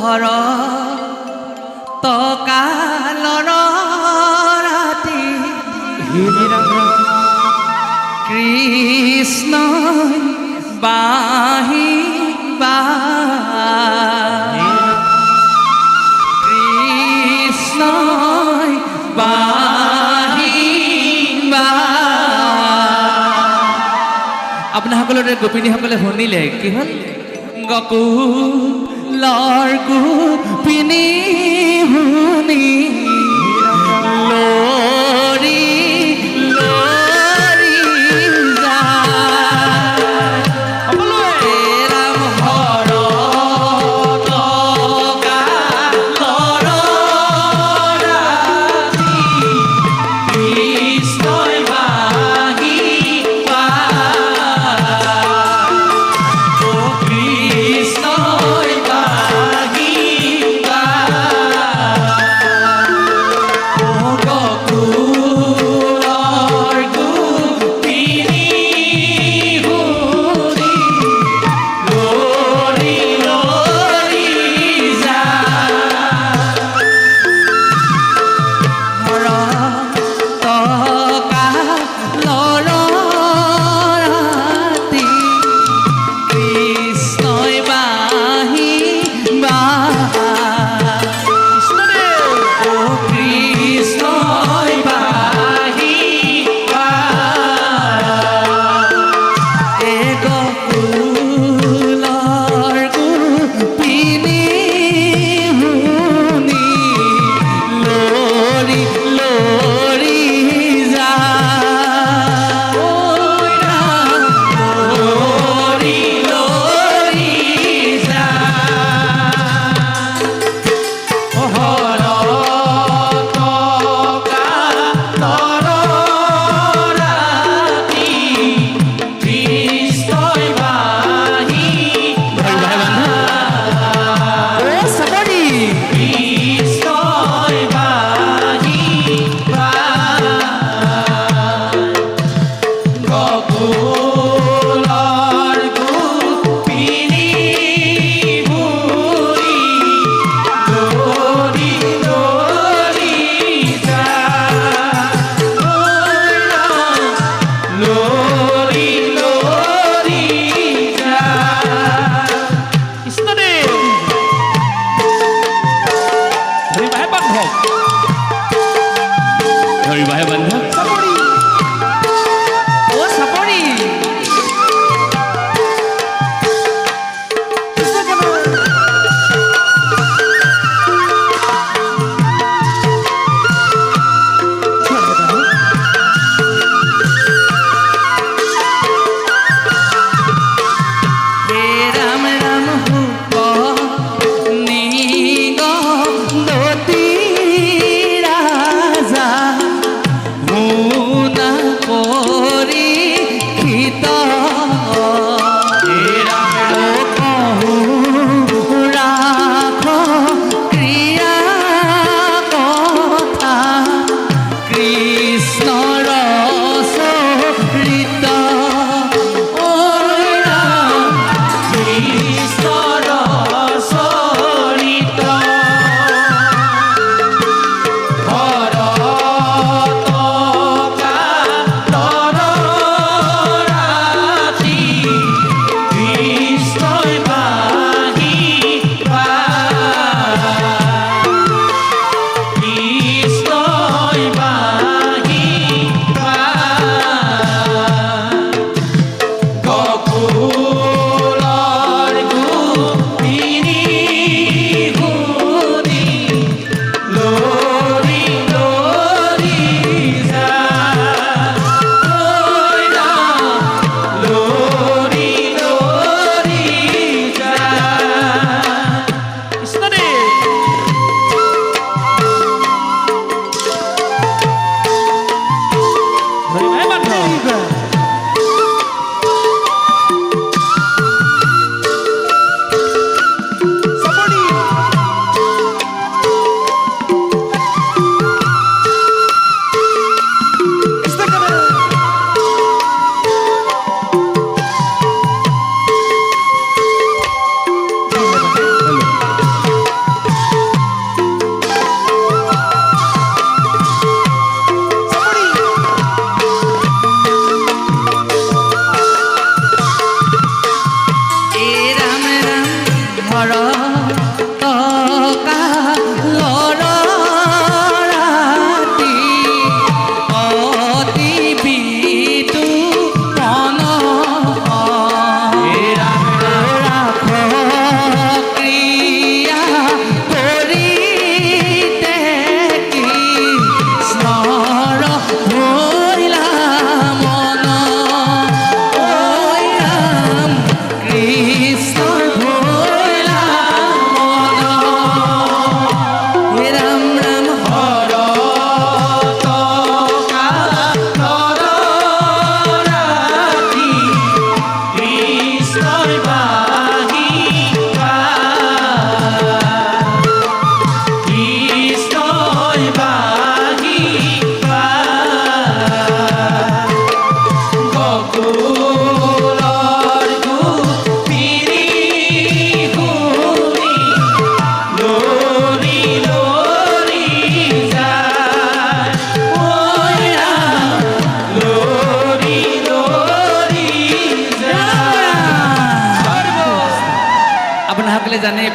পোহৰ তকালৰ ৰাতি কৃষ্ণ বাহি বা কৃষ্ণ বাহি বা আপোনাসকলৰ গোপিনীসকলে শুনিলে কি হ'ল গকুলৰ গোপিনী শুনি লৰি লৰি যায় ৰাম হৰ তকালৰ ৰাতি কৃষ্ণই বাহি বা কৃষ্ণই বাহি বা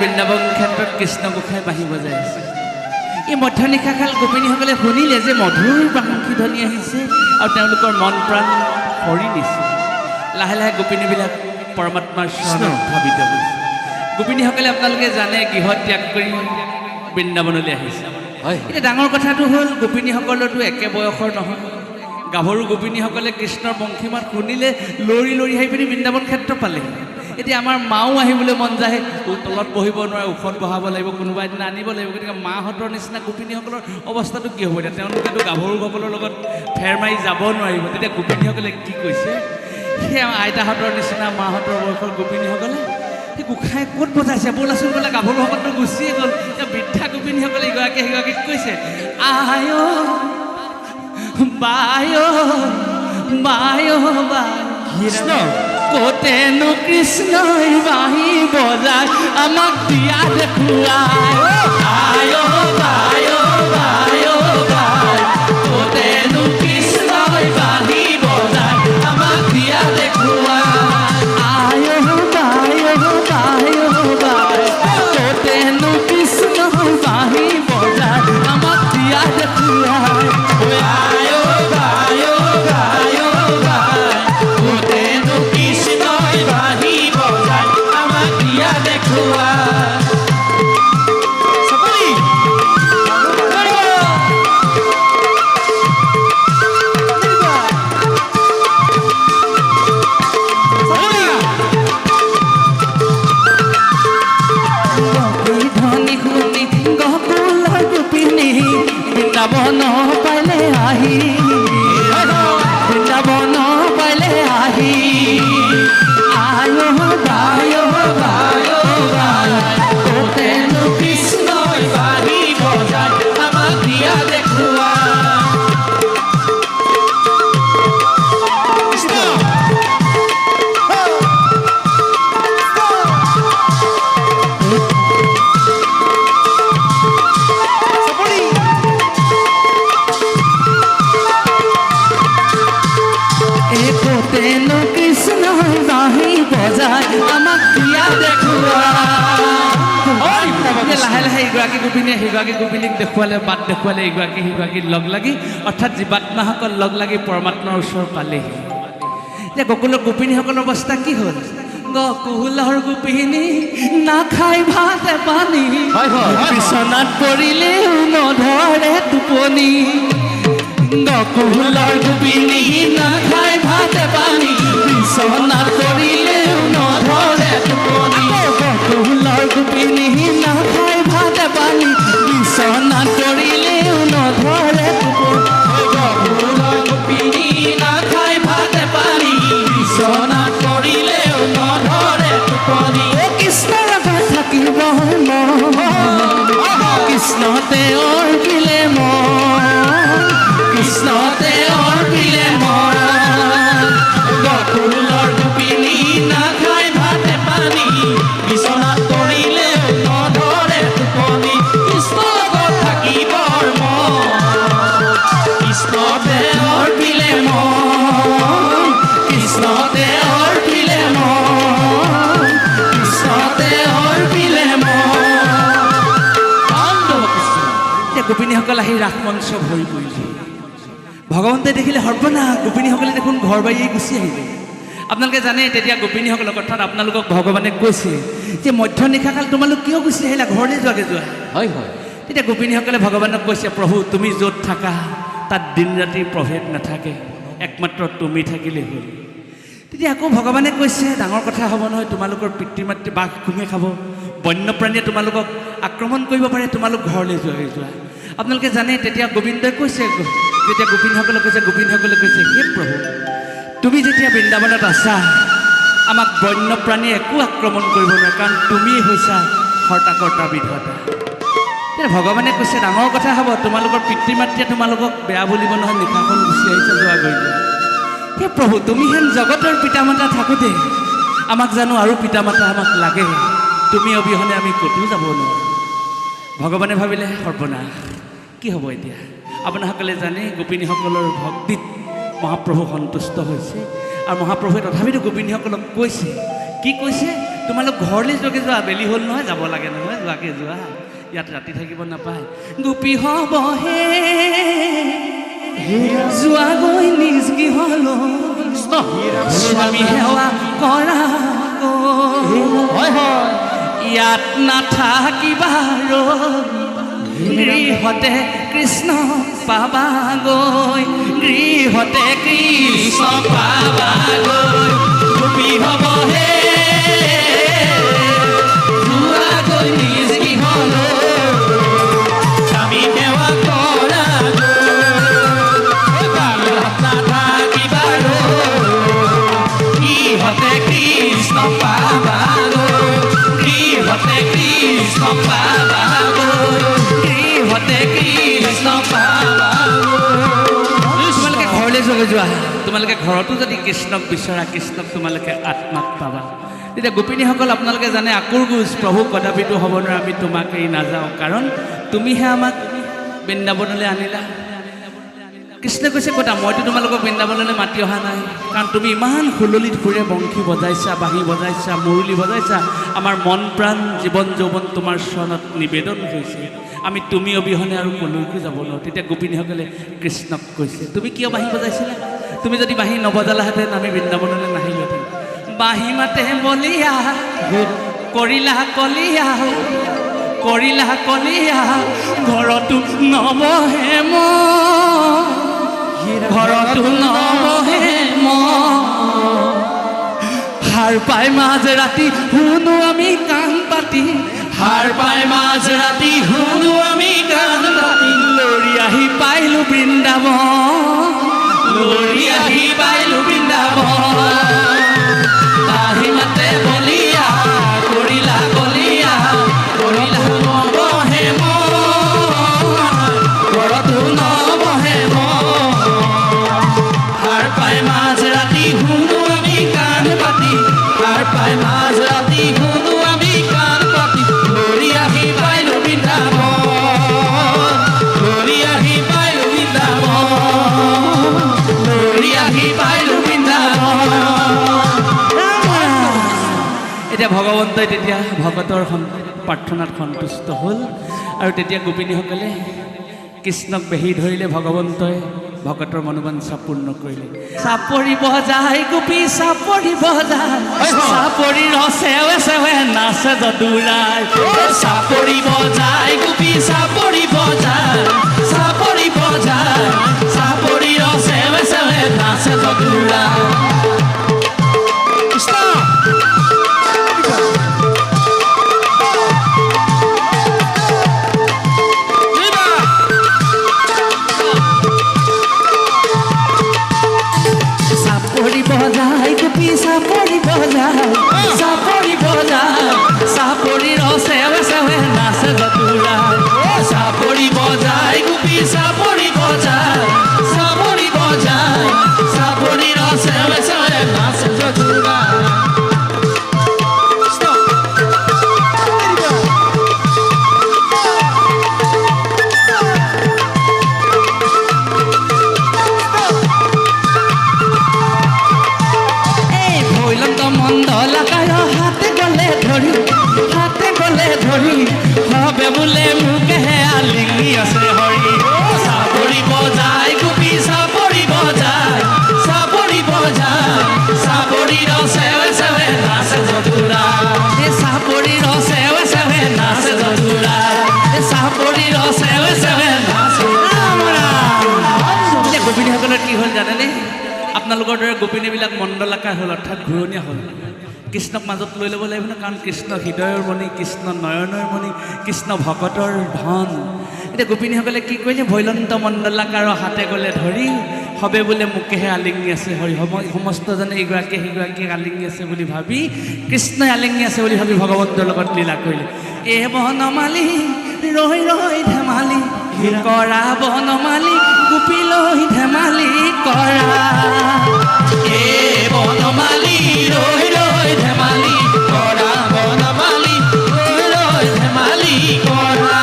বৃন্দাবন ক্ষেত্ৰত কৃষ্ণ গোসাঁই বাঁহী বজাই আছে। এই মধ্যনিশাকাল গোপিনীসকলে শুনিলে যে মধুৰ বাঁশী ধ্বনি আহিছে আৰু তেওঁলোকৰ মন প্ৰাণ হৰি নিছে। লাহে লাহে গোপিনীবিলাক পৰমাত্মাৰ চৰণত ধাৱিত হৈছে। গোপিনীসকলে আপোনালোকে জানে গৃহ ত্যাগ কৰি বৃন্দাবনলৈ আহিছে। এতিয়া ডাঙৰ কথাটো হ'ল গোপিনীসকলৰতো একে বয়সৰ নহয়। গাভৰু গোপিনীসকলে কৃষ্ণৰ বংশীমাত শুনিলে লৰি লৰি আহি পিনি বৃন্দাবন ক্ষেত্ৰ পালে। এতিয়া আমাৰ মাও আহিবলৈ মন যায়, তলত বহিব নোৱাৰে, ওখত বহাব লাগিব, কোনোবা এদিন আনিব লাগিব। গতিকে মাহঁতৰ নিচিনা গোপিনীসকলৰ অৱস্থাটো কি হ'ব? এতিয়া তেওঁলোকেতো গাভৰুসকলৰ লগত ফেৰ মাৰি যাব নোৱাৰিব। তেতিয়া গোপিনীসকলে কি কৈছে, সেই আইতাহঁতৰ নিচিনা মাহঁতৰ বয়সৰ গোপিনীসকলে সেই গোসাঁই ক'ত বজাইছে, ব'লাচোন বোলে। গাভৰুসকলতো গুচিয়ে গ'ল। এতিয়া বৃদ্ধা গোপিনীসকলে ইগৰাকীয়ে সিগৰাকীক কৈছে, আই বায় বায় কৃষ্ণ ক'তেনো কৃষ্ণই বাঁহী বজাই আমাক দিয়া দেখুৱাই। আয় বায় বায় বায় ক'তেনো কৃষ্ণই বাঁহী বজাই আমাক দিয়া দেখুৱাই। আয় বায় বায় বায় ক'তেনো কৃষ্ণই বাঁহী বজাই আমাক দিয়া দেখুৱাই। বৃন্দাবন পালে আহি, বৃন্দাবন পালে আহি, আয় বায় বায় বায় ক'তেনো কৃষ্ণই বাঁহী বজাই আমাক দিয়া দেখুৱাই। লাহে লাহে ইগৰাকী গোপিনীয়ে সিগৰাকী গোপিনীক দেখুৱালে, বাট দেখুৱালে, ইগৰাকী সিগৰাকীৰ লগ লাগি, অৰ্থাৎ জীৱাত্মাসকল লগ লাগি পৰমাত্মাৰ ওচৰ পালেহি। এতিয়া গকুলৰ গোপিনীসকলৰ অৱস্থা কি হ'ল? গকুলৰ গোপিনী নাখাই ভাত পানী, বিচনাত পৰিলেও নধৰে টোপনি। গকুলৰ গোপিনী নাখাই ভাত পানী, বিচনাত পৰিলেও নধৰে টোপনি। গকুলৰ গোপিনী নাখাই ভাত পানী, বিচনাত পৰিলেও নধৰে টোপনি। গকুলৰ গোপিনী নাখাই ভাত পানী, বিচনাত পৰিলেও নধৰে টোপনি। কৃষ্ণৰ লগত থাকিব মন, কৃষ্ণতে অৰ্পিলে মন, কৃষ্ণতে অৰ্পিলে মন। গকুলৰ গোপিনী নাখাই ভাত পানী, বিচনাত পৰিলেও নধৰে টোপনি। কৃষ্ণৰ লগত থাকিবৰ মন, কৃষ্ণতে অৰ্পিলে মন, কৃষ্ণতে অৰ্পিলে মন, কৃষ্ণতে অৰ্পিলে মন। এতিয়া গোপিনীসকল আহি ৰাসমঞ্চ ভৰি পৰিলে। ভগৱন্তে দেখিলে সৰ্বনাশ, গোপিনীসকলে দেখোন ঘৰ বাৰীয়ে গুচি আহিলে। আপোনালোকে জানে তেতিয়া গোপিনীসকলক, অৰ্থাৎ আপোনালোকক ভগৱানে কৈছে যে মধ্যনিশাকাল তোমালোক কিয় গুচি আহিলা, ঘৰলৈ যোৱাকৈ যোৱা। হয় হয়। তেতিয়া গোপিনীসকলে ভগৱানক কৈছে, প্ৰভু তুমি য'ত থাকা তাত দিন ৰাতিৰ প্ৰভেদ নাথাকে, একমাত্ৰ তুমি থাকিলেই হ'ল। তেতিয়া আকৌ ভগৱানে কৈছে, ডাঙৰ কথা হ'ব নহয়, তোমালোকৰ পিতৃ মাতৃ বাঘ খুঙে খাব, বন্যপ্ৰাণীয়ে তোমালোকক আক্ৰমণ কৰিব পাৰে, তোমালোক ঘৰলৈ যোৱা। আপোনালোকে জানে তেতিয়া গোবিন্দই কৈছে, যেতিয়া গোপিনীসকলে কৈছে হে প্ৰভু, তুমি যেতিয়া বৃন্দাবনত আছা আমাক বন্যপ্ৰাণীয়ে একো আক্ৰমণ কৰিব নোৱাৰে, কাৰণ তুমিয়েই হৈছা কৰ্তা বিধাতা। তেতিয়া ভগৱানে কৈছে, ডাঙৰ কথা হ'ব, তোমালোকৰ পিতৃ মাতৃয়ে তোমালোকক বেয়া বুলিব নহয়, নিশাখন গুচি আহিছে, যোৱা গৈ যোৱা। হে প্ৰভু, তুমি হেন জগতৰ পিতা মাতা থাকোঁতে আমাক জানো আৰু পিতা মাতা আমাক লাগে? তুমি অবিহনে আমি ক'তো যাব নোৱাৰোঁ। ভগৱানে ভাবিলে সৰ্বনাশ, কি হ'ব এতিয়া? আপোনাসকলে জানে গোপিনীসকলৰ ভক্তিত মহাপ্ৰভু সন্তুষ্ট হৈছে, আৰু মহাপ্ৰভুৱে তথাপিতো গোপিনীসকলক কৈছে কি কৈছে তোমালোক ঘৰলৈ যোৱাকৈ যোৱা আবেলি হ'ল নহয় যাব লাগে নহয় যোৱাকৈ যোৱা ইয়াত ৰাতি থাকিব নাপায় গোপী হ'বহে যোৱাগৈ নিজ গৃহলৈ স্বামী সেৱা কৰা ইয়াত নাথাকিবা গৃহতে কৃষ্ণ পাবাগৈ গৃহতে কৃষ্ণ পাবাগৈ গোপী হ'বহে যোৱাগৈ নিজ গৃহলৈ স্বামী সেৱা কৰা নাথাকিবা গৃহতে কৃষ্ণ পাবাগৈ গৃহতে কৃষ্ণ পাবাগৈ গৃহতে কৃষ্ণ পাবাগৈ তোমালোকে ঘৰলৈ যোৱা তোমালোকে ঘৰতো যদি কৃষ্ণক বিচৰা কৃষ্ণক তোমালোকে আত্মাত পাবা তেতিয়া গোপিনীসকল আপোনালোকে জানে আকুৰ গুজ প্ৰভু কদাপিতো হ'ব নোৱাৰে আমি তোমাক এৰি নাযাওঁ কাৰণ তুমিহে আমাক বৃন্দাবনলৈ আনিলা কৃষ্ণই কৈছে কথা মইতো তোমালোকক বৃন্দাবনলৈ মাতি অহা নাই কাৰণ তুমি ইমান সুললিত সুৰে বংশী বজাইছা বাঁহী বজাইছা মুৰুলী বজাইছা আমাৰ মন প্ৰাণ জীৱন যৌৱন তোমাৰ চৰণত নিবেদন হৈছে আমি তুমি অবিহনে আৰু কলৈকো যাব নোৱাৰোঁ তেতিয়া গোপিনীসকলে কৃষ্ণক কৈছে তুমি কিয় বাঁহী বজাইছিলা তুমি যদি বাঁহী নবজালাহেঁতেন আমি বৃন্দাবনলৈ নাহিলোহেঁতেন বাঁহী মাতে বলিয়া কৰিলা কলিয়া কৰিলা কলিয়া ঘৰতো নবহে ঘৰতো নবহে হাৰ পাই মাজ ৰাতি শুনো আমি কাণ পাতি হাৰ পাই মাজ ৰাতি শুনো আমি কাণ পাতি লৰি আহি পাইলো বৃন্দাবন লৰি আহি পাইলো বৃন্দাবন বাঁহী মাতে বলিয়া কৰিলা কলিয়া কৰিলা নবহে ঘৰতো নবহে হাৰ পাই মাজ ৰাতি শুনো আমি কাণ পাতি হাৰ পাই মাজ ৰাতি শুনো আমি কাণ পাতি লৰি আহি পাইলো বৃন্দাবন লৰি আহি পাইলো বৃন্দাবন লৰি আহি পাইলো বৃন্দাবন এতিয়া ভগৱন্তই তেতিয়া ভকতৰ প্ৰাৰ্থনাত সন্তুষ্ট হ'ল আৰু তেতিয়া গোপিনীসকলে কৃষ্ণক বেহি ধৰিলে ভগৱন্তই ভকতৰ মনোবাঞ্ছা পূৰ্ণ কৰিলে চাপৰি বজাই গোপী চাপৰি বজাই চাপৰি ৰচেৱে চেৱে নাচে যদুৰাই চাপৰি বজাই গোপী চাপৰি বজাই চাপৰি বজাই চাপৰি ৰচেৱে চেৱে নাচে যদুৰাই কৃষ্ণ চাপৰি বজাই চাপৰি ৰচেৱে চেৱে নাচে যদুৰাই চাপৰি বজাই গোপী চাপৰি বজাই চাপৰি বজাই চাপৰি ৰচেৱে চেৱে নাচে যদুৰাই হবে বোলে মোকেহে আলিঙি আছে হৰি চাপৰি বজাই গোপী চাপৰি বজাই চাপৰি বজাই চাপৰি ৰচেৱে চেৱে নাচে যদুৰাই চাপৰি ৰচেৱে চেৱে নাচে যদুৰাই চাপৰি ৰচেৱে চেৱে নাচে এতিয়া গোপিনীসকলৰ কি হ'ল জানেনে আপোনালোকৰ দৰে গোপিনীবিলাক মণ্ডলাকাৰ হ'ল অৰ্থাৎ ঘূৰণীয়া হ'ল কৃষ্ণক মাজত লৈ ল'ব লাগিব ন কাৰণ কৃষ্ণ হৃদয়ৰ মণি কৃষ্ণ নয়নৰ মণি কৃষ্ণ ভকতৰ ধন এতিয়া গোপিনীসকলে কি কৰিলে ভৈলন্ত মণ্ডলাকাৰৰ হাতে গ'লে ধৰি হবে বোলে মোকেহে আলিঙি আছে হৰি সমস্তজনে এইগৰাকীয়ে সেইগৰাকীক আলিঙি আছে বুলি ভাবি কৃষ্ণই আলিঙি আছে বুলি ভাবি ভগৱন্তৰ লগত লীলা কৰিলে এ বনমালী ৰৈ ৰৈ ধেমালি কৰা বনমালী গোপী লৈ ধেমালি কৰা এ বনমালী ৰৈ ৰৈ ধেমালি কৰা বনমালী ৰৈ ৰৈ ধেমালি কৰা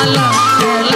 লালা